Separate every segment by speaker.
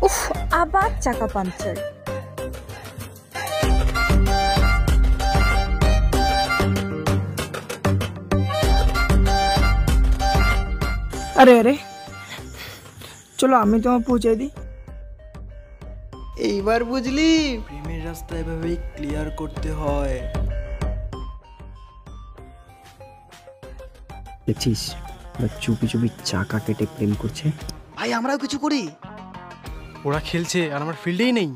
Speaker 1: উফ, আবার চাকা পাঞ্চার।
Speaker 2: আরে আরে চলো আমি তোমায় পৌঁছে দিই।
Speaker 3: এইবার বুঝলি প্রেমের রাস্তা এভাবেই ক্লিয়ার করতে হয়।
Speaker 4: দেখছিস ওরা চুপি চুপি চাকা কেটে প্রেম করছে।
Speaker 3: ভাই আমরাও কিছু করি।
Speaker 5: ওরা খেলছে আর আমার ফিল্ডেই নেই।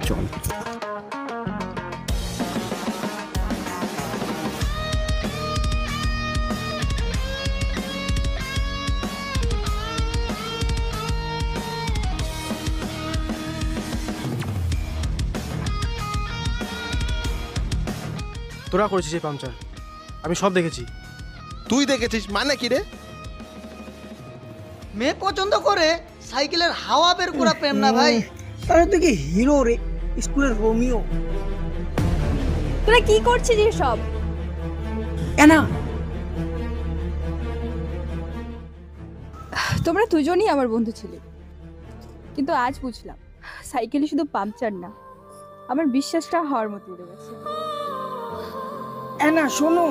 Speaker 4: চল
Speaker 5: তোরা করেছিস এই পাংচার, আমি সব দেখেছি।
Speaker 6: তুই দেখেছিস মানে কি রে?
Speaker 3: মেয়ে পছন্দ করে সাইকেলের হাওয়া বের করা প্রেম না ভাই।
Speaker 2: আরে তুই কি হিরো রে, স্কুলের রোমিও।
Speaker 1: তোরা কি করছিস এসব?
Speaker 2: এনা
Speaker 1: তোমরা দুজনই আমার বন্ধু ছিলে, কিন্তু আজ বুঝলাম সাইকেলে শুধু পাংচার না, আমার বিশ্বাসটা হওয়ার মতো উড়ে গেছে।
Speaker 2: এনা শোনো,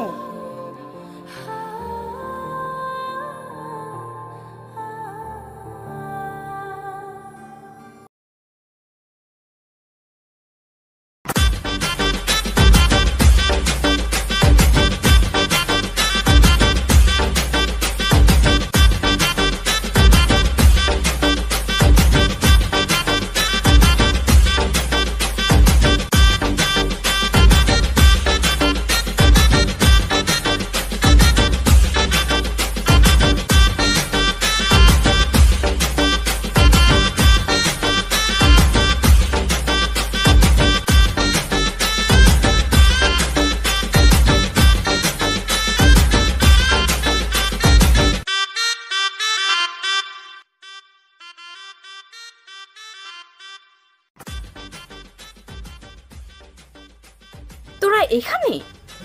Speaker 7: তোরা এখানে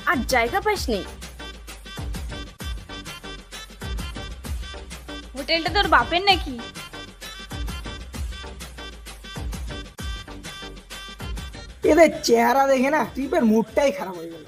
Speaker 7: আর জায়গা পাসনি? হোটেলটা তোর বাপের নাকি?
Speaker 2: এদের চেহারা দেখে না ট্রিপের মুডটাই খারাপ হয়ে গেল।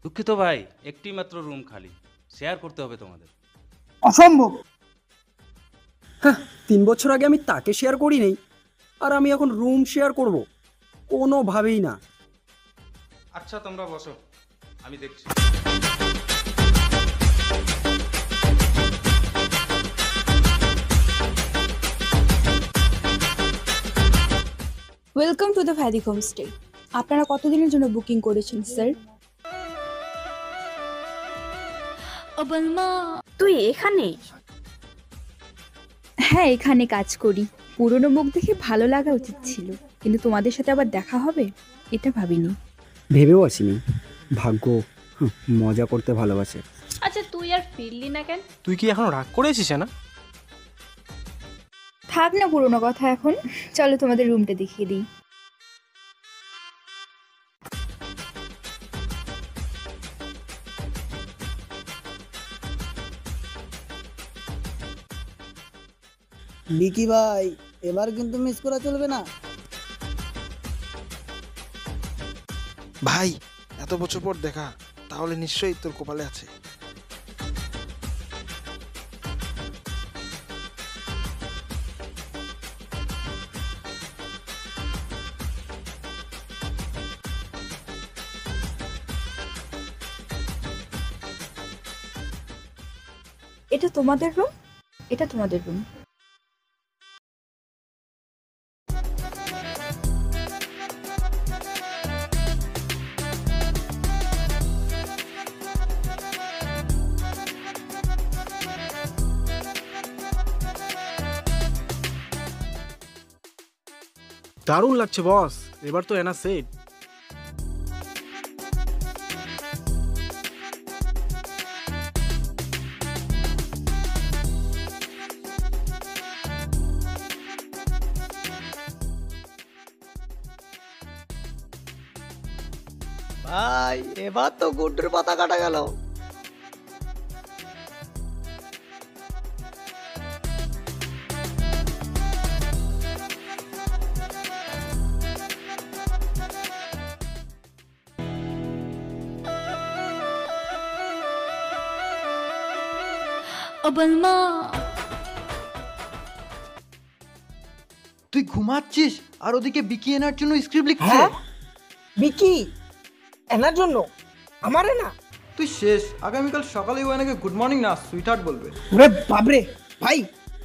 Speaker 8: দুঃখিত ভাই, একটি মাত্র রুম খালি, শেয়ার করতে হবে তোমাদের।
Speaker 2: অসম্ভব।
Speaker 4: 3 বছর আগে আমি তাকে শেয়ার করি নাই, আর আমি এখন রুম শেয়ার করব? কোনোভাবেই না।
Speaker 8: আচ্ছা তোমরা বসো, আমি দেখছি।
Speaker 1: Welcome to the valley homestay. আপনারা কতদিনের জন্য বুকিং করেছেন স্যার?
Speaker 7: তুই এখানে?
Speaker 1: হ্যাঁ, এখানে কাজ করি। পুরনো মুখ দেখে ভালো লাগা উচিত ছিল, কিন্তু তোমাদের সাথে আবার দেখা হবে এটা ভাবিনি।
Speaker 4: ভেবেও আসিনি। ভাগ্য মজা করতে ভালোবাসে।
Speaker 7: আচ্ছা তুই আর ফিরলি না কেন?
Speaker 5: তুই কি এখনো রাগ করেছিস না?
Speaker 1: থাক না পুরনো কথা এখন, চলো তোমাদের রুমটা দেখিয়ে দিই।
Speaker 3: বিকি ভাই এবার কিন্তু মিস করা চলবে না
Speaker 6: ভাই। এত বছর পর দেখা, তাহলে নিশ্চয়ই তোর কপালে আছে।
Speaker 1: এটা তোমাদের রুম, এটা তোমাদের রুম।
Speaker 5: দারুণ লাগছে বস, এবার তো এনা সেট।
Speaker 3: ভাই এবার তো গুড্ডুর পাতা কাটা গেল।
Speaker 9: তুই ঘুমাচ্ছিস আর ওদিকে বিকি এনার জন্য স্ক্রিপ্ট লিখছে।
Speaker 2: হ্যাঁ বিকি এনার জন্য? আমারে না?
Speaker 9: তুই শেষ, আগামীকাল সকালে ও এনাকে গুড মর্নিং না সুইটহার্ট বলবে।
Speaker 2: ওরে বাবরে ভাই,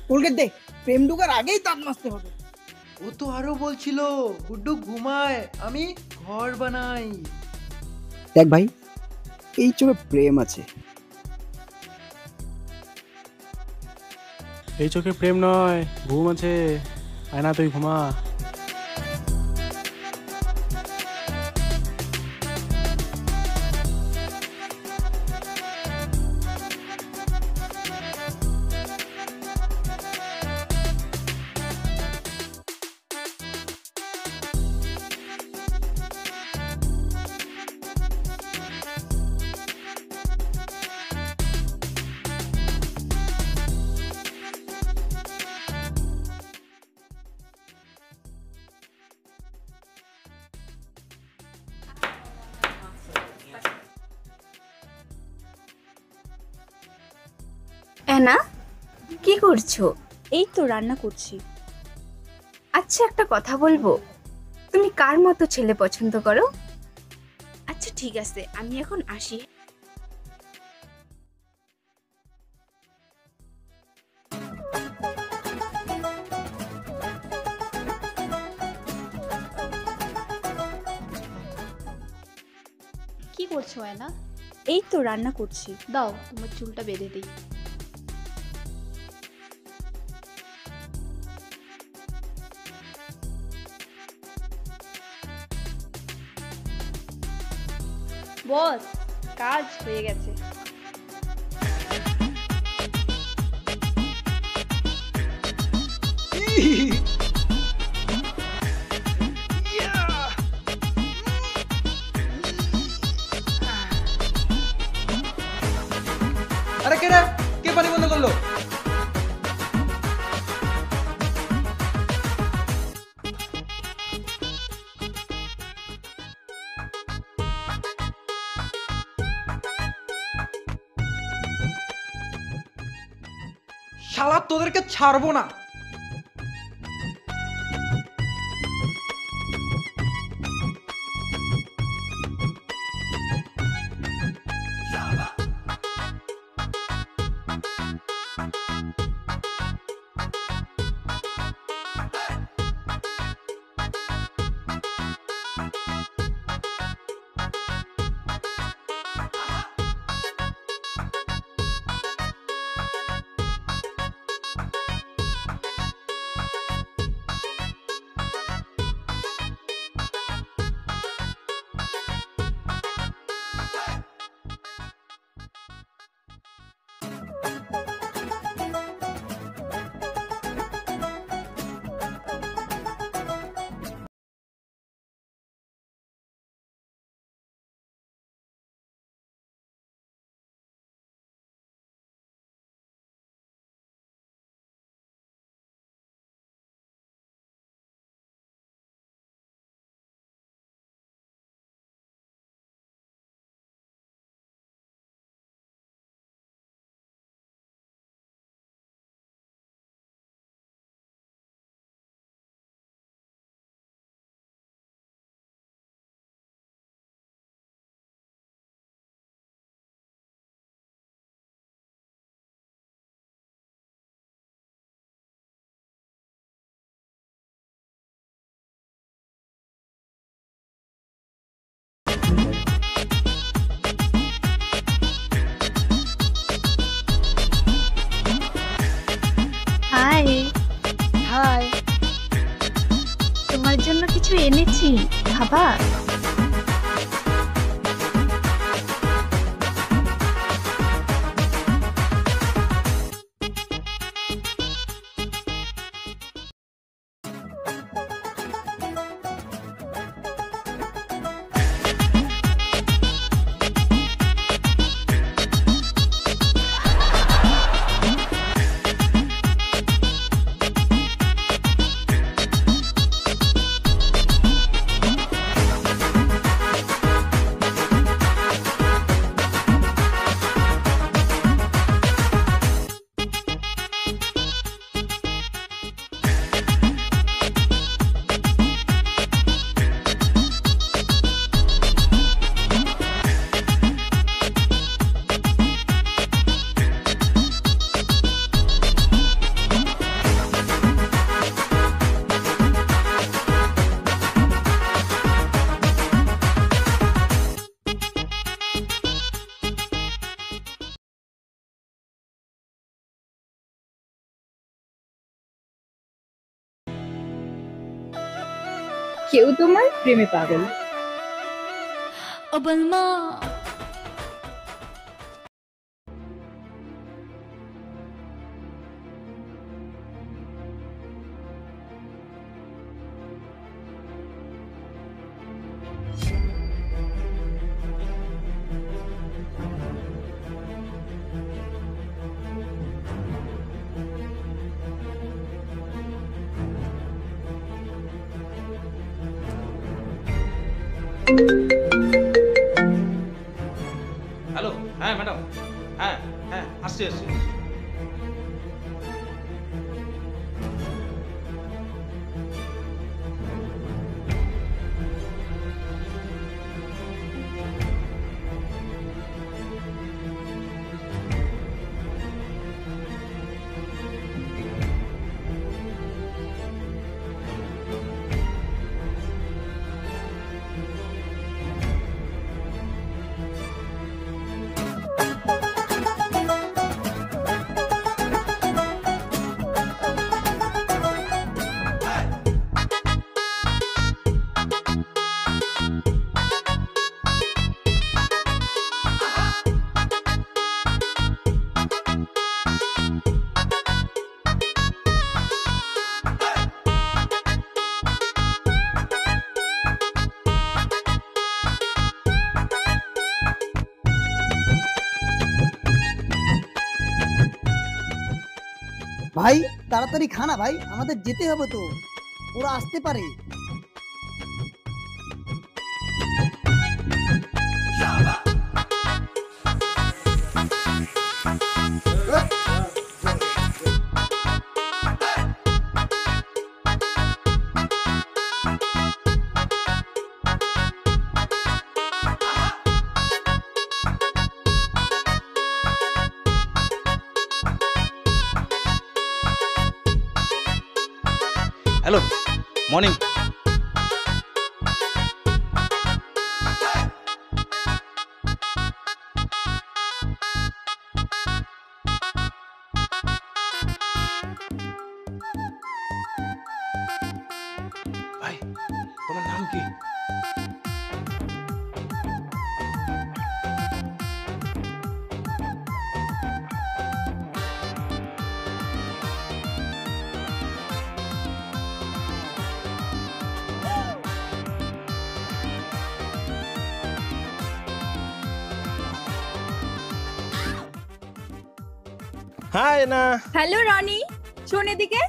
Speaker 2: কোলগেট দে, প্রেম ঢুকার আগেই দাঁত মাজতে হবে।
Speaker 9: ও তো আরো বলছিল গুড্ডু ঘুমায়, আমি ঘর বানাই।
Speaker 3: দেখ ভাই, এই চোখে প্রেম আছে।
Speaker 5: এই চোখে প্রেম নয়, ঘুম আছে। আয়না তুই ঘুমা।
Speaker 7: এনা, কি করছো?
Speaker 1: এই তো রান্না করছি।
Speaker 7: আচ্ছা, একটা কথা বলবো, তুমি কার মতো ছেলে পছন্দ করো? আচ্ছা ঠিক আছে, আমি এখন আসি।
Speaker 1: কি করছো এনা? এই তো রান্না করছি। দাও তোমার চুলটা বেঁধে দিই। বস, কাজ হয়ে গেছে।
Speaker 9: আরে কে রে, কে পানি বন্ধ করলো? শালা তোদেরকে ছাড়বো না।
Speaker 7: তোমার জন্য কিছু এনেছি, খাবা?
Speaker 1: কেউ তোমার প্রেমে পাগল।
Speaker 8: হ্যালো, হ্যাঁ ম্যাডাম, হ্যাঁ হ্যাঁ আসছি আসছি।
Speaker 3: ভাই তাড়াতাড়ি খানা ভাই, আমাদের যেতে হবে তো, ওরা আসতে পারে।
Speaker 8: Hello, morning. ভাই, তোমার নাম কি?
Speaker 6: হাই না।
Speaker 1: হ্যালো রনি, শোন এদিকে।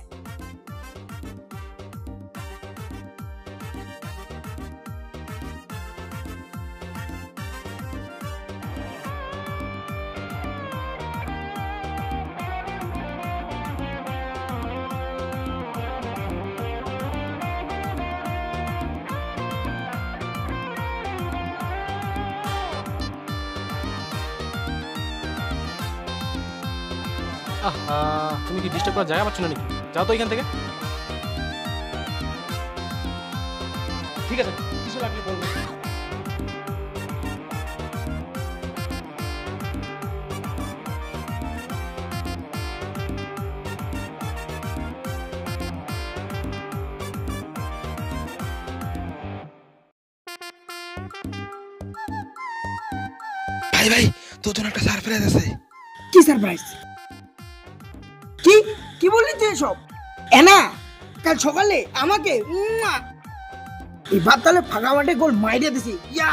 Speaker 5: আহা, তুমি কি ডিস্টার্ব করার জায়গা পাচ্ছ না নাকি? যাও তো এখান থেকে।
Speaker 8: ঠিক আছে, কিছু লাগলে বলবো।
Speaker 6: ভাই ভাই, তোর জন্য একটা সারপ্রাইজ আছে।
Speaker 2: কি সারপ্রাইজ? কি কি বললি তুই সব? এনা কাল সকালে আমাকে এবার তাহলে ফাঁকা মাঠে গোল মাইরে দিছি। ইয়া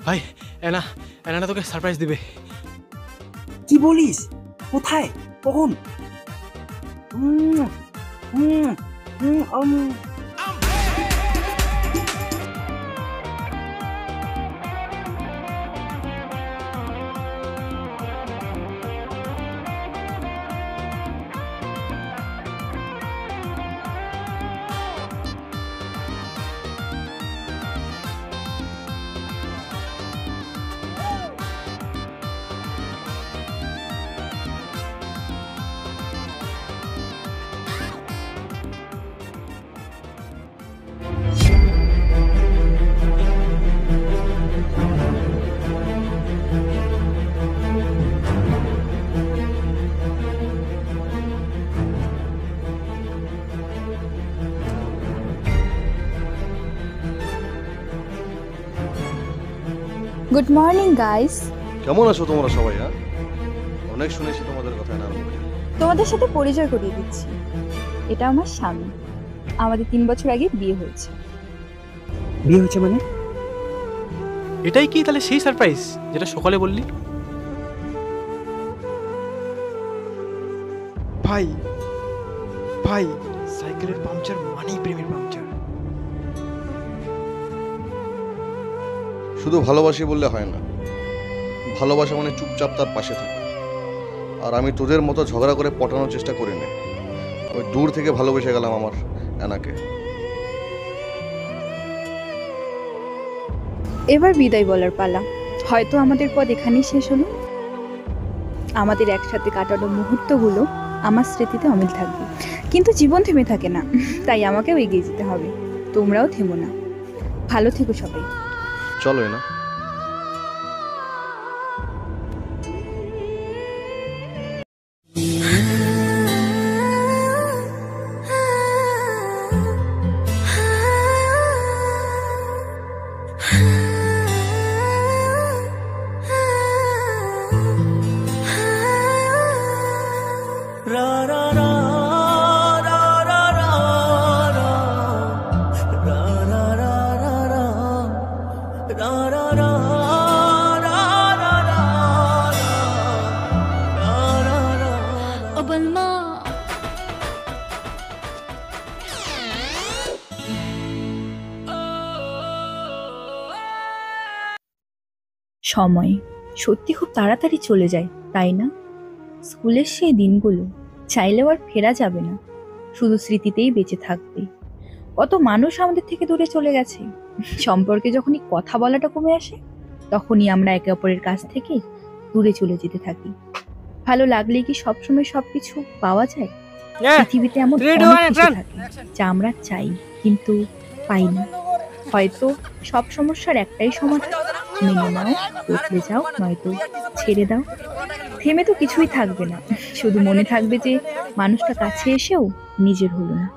Speaker 5: ভাই এনা এনাটা তোকে সারপ্রাইজ দিবে।
Speaker 4: কি বলিস? কোথায়? কখন?
Speaker 1: Good morning guys.
Speaker 10: কেমন আছো তোমরা সবাই? হ্যাঁ, অনেক শুনেছি তোমাদের কথা এনার মুখে।
Speaker 1: তোমাদের সাথে পরিচয় করিয়ে দিচ্ছি, এটা আমার স্বামী। আমাদের 3 বছর আগে বিয়ে হয়েছে।
Speaker 4: বিয়ে হয়েছে মানে?
Speaker 5: এটাই কি তাহলে সেই সারপ্রাইজ যেটা সকালে বললি?
Speaker 9: ভাই ভাই, সাইকেলের পাংচার মানেই প্রেমের পাংচার।
Speaker 10: শুধু ভালোবাসি বললে হয় না, ভালোবাসা মানে চুপচাপ তার পাশে থাকা। আর আমি তোদের মতো ঝগড়া করে পটানোর চেষ্টা করি না, আমি দূর থেকে ভালোবেসে গেলাম আমার এনাকে।
Speaker 1: এবার বিদায় বলার পালা। হয়তো আমাদের পথ এখানেই শেষ হলো। আমাদের একসাথে কাটানো মুহূর্তগুলো আমার স্মৃতিতে অমিল থাকবে, কিন্তু জীবন থেমে থাকে না, তাই আমাকেও এগিয়ে যেতে হবে। তোমরাও থেমো না। ভালো থেকো সবাই।
Speaker 10: চলো না।
Speaker 1: সময় সত্যি খুব তাড়াতাড়ি চলে যায়, তাই না? স্কুলের সেই দিনগুলো চাইলেও আর ফেরা যাবে না, শুধু স্মৃতিতেই বেঁচে থাকবে। কত মানুষ আমাদের থেকে দূরে চলে গেছে। সম্পর্কে যখনই কথা বলাটা কমে আসে, তখনই আমরা একে অপরের কাছ থেকে দূরে চলে যেতে থাকি। ভালো লাগলে কি সবসময় সবকিছু পাওয়া যায়? পৃথিবীতে এমন অনেক কিছু থাকে যা আমরা চাই কিন্তু পাই না। হয়তো সব সমস্যার একটাই সমাধান, মেনে নাও, বদলে যাও, নয়তো ছেড়ে দাও। থেমে তো কিছুই থাকবে না, শুধু মনে থাকবে যে মানুষটা কাছে এসেও নিজের হলো না।